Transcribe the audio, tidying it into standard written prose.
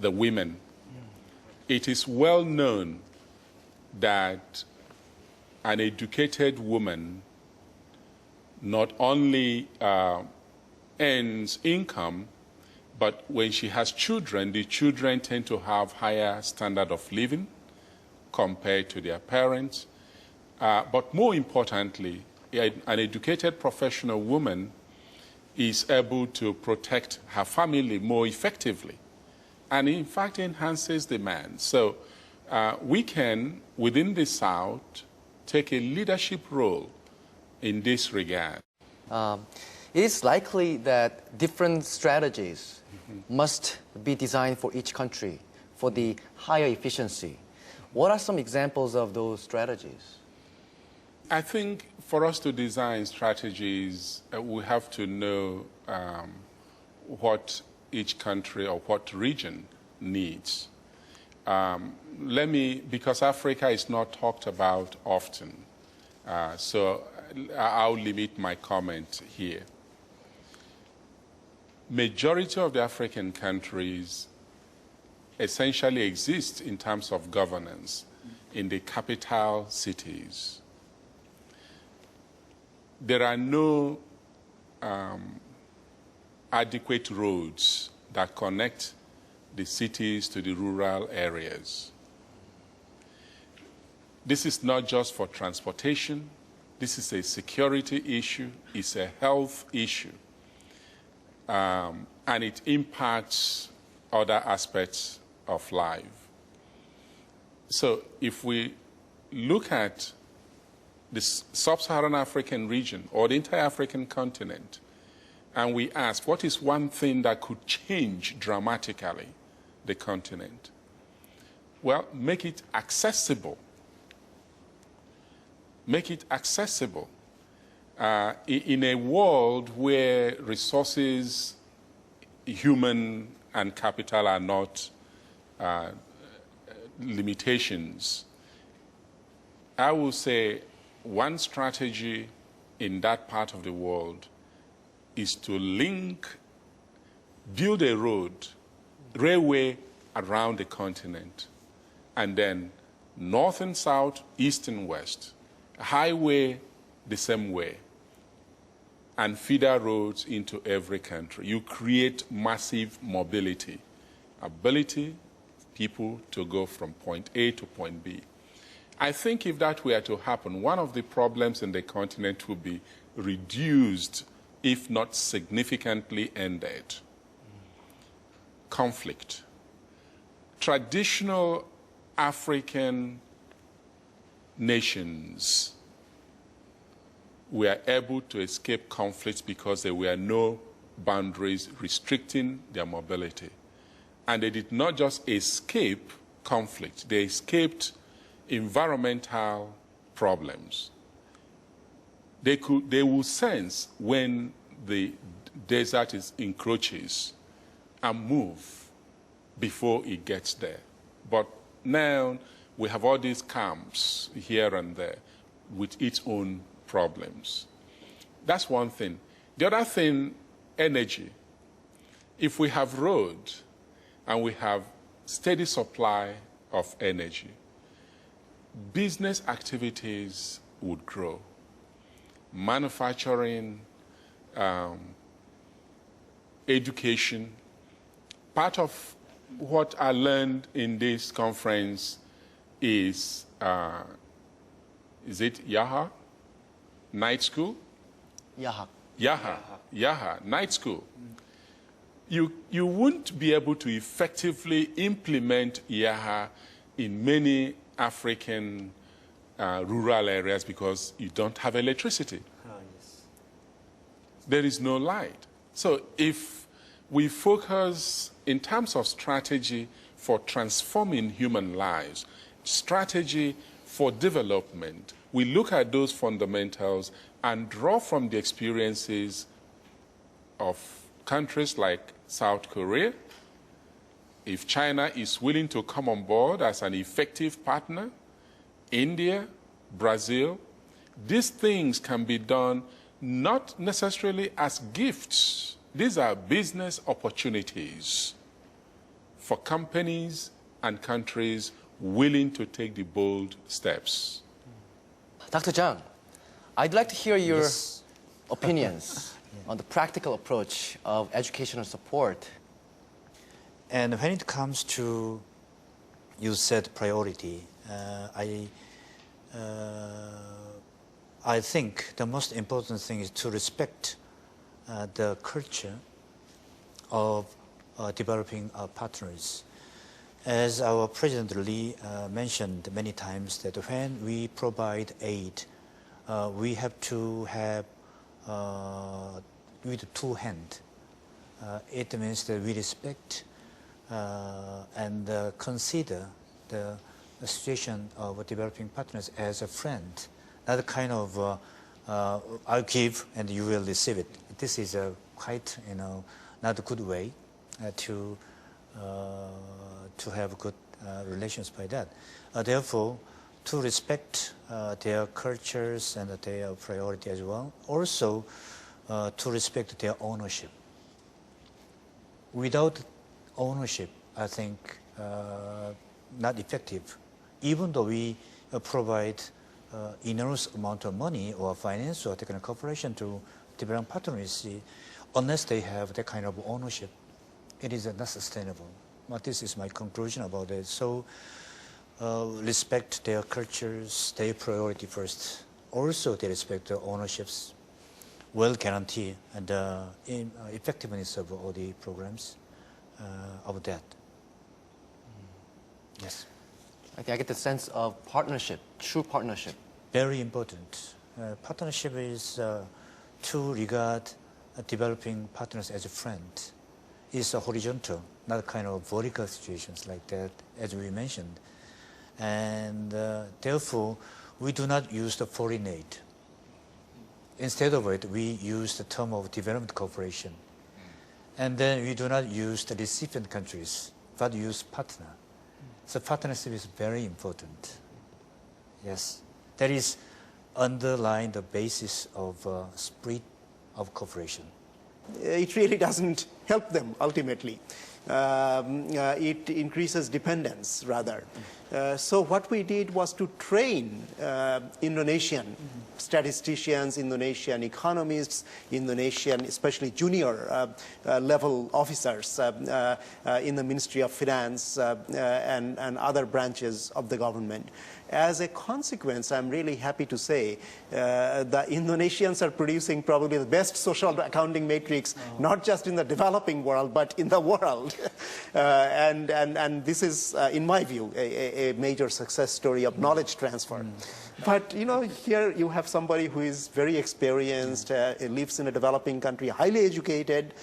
the women. It is well known that an educated woman not only earns income, but when she has children, the children tend to have higher standard of living compared to their parents. But more importantly, an educated professional woman is able to protect her family more effectively, and in fact enhances demand. So we can, within the South, take a leadership role in this regard. It is likely that different strategies must be designed for each country for the higher efficiency. What are some examples of those strategies? I think for us to design strategies, we have to know what each country or what region needs. Because Africa is not talked about often, so I'll limit my comment here. Majority of the African countries essentially exist in terms of governance in the capital cities. There are no adequate roads that connect the cities to the rural areas. This is not just for transportation. This is a security issue. It's a health issue. And it impacts other aspects of life. So if we look at the sub-Saharan African region or the entire African continent, and we ask, what is one thing that could change dramatically the continent? Well, make it accessible. Make it accessible. In a world where resources, human and capital, are not limitations, I will say one strategy in that part of the world is to build a railway around the continent, and then north and south, east and west, highway the same way, and feeder roads into every country. You create massive mobility, ability people to go from point A to point B. I think if that were to happen, one of the problems in the continent would be reduced, if not significantly ended. Conflict. Traditional African nations were able to escape conflicts because there were no boundaries restricting their mobility. And they did not just escape conflict, they escaped environmental problems. They will sense when the desert encroaches and move before it gets there. But now we have all these camps here and there with its own problems. That's one thing. The other thing, energy. If we have road and we have steady supply of energy, business activities would grow. Manufacturing, education. Part of what I learned in this conference is it Yaha? Night school? Yaha, night school. You wouldn't be able to effectively implement Yaha in many African rural areas because you don't have electricity. Yes. There is no light. So if we focus in terms of strategy for transforming human lives, strategy for development, we look at those fundamentals and draw from the experiences of countries like South Korea. If China is willing to come on board as an effective partner, India, Brazil, these things can be done not necessarily as gifts. These are business opportunities for companies and countries willing to take the bold steps. Dr. Jang, I'd like to hear your Yes. opinions on the practical approach of educational support. And when it comes to, you said priority, I think the most important thing is to respect the culture of developing partners. As our President Lee mentioned many times, that when we provide aid, we have to have with two hands. It means that we respect and consider the situation of developing partners as a friend, not a kind of I'll give and you will receive it. This is a quite not a good way to have good relations by that. Therefore, to respect their cultures and their priority as well. Also, to respect their ownership. Without ownership, I think not effective. Even though we provide enormous amount of money or finance or technical cooperation to developing partners, unless they have that kind of ownership, it is not sustainable. But this is my conclusion about it. So respect their cultures, their priority first. Also, they respect the ownerships, will guarantee and effectiveness of all the programs of that. Yes. I think I get the sense of partnership, true partnership. Very important. Partnership is to regard developing partners as a friend. It's a horizontal, not kind of vertical situations like that, as we mentioned. And therefore, we do not use the foreign aid. Instead of it, we use the term of development cooperation. And then we do not use the recipient countries, but use partner. So partnership is very important. Yes. That is underlying the basis of spirit of cooperation. It really doesn't help them ultimately. It increases dependence rather. So what we did was to train Indonesian statisticians, Indonesian economists, Indonesian, especially junior level officers in the Ministry of Finance and other branches of the government. As a consequence, I'm really happy to say the Indonesians are producing probably the best social accounting matrix, not just in the developing world, but in the world. And this is, in my view, a major success story of knowledge transfer. But, here you have somebody who is very experienced, lives in a developing country, highly educated,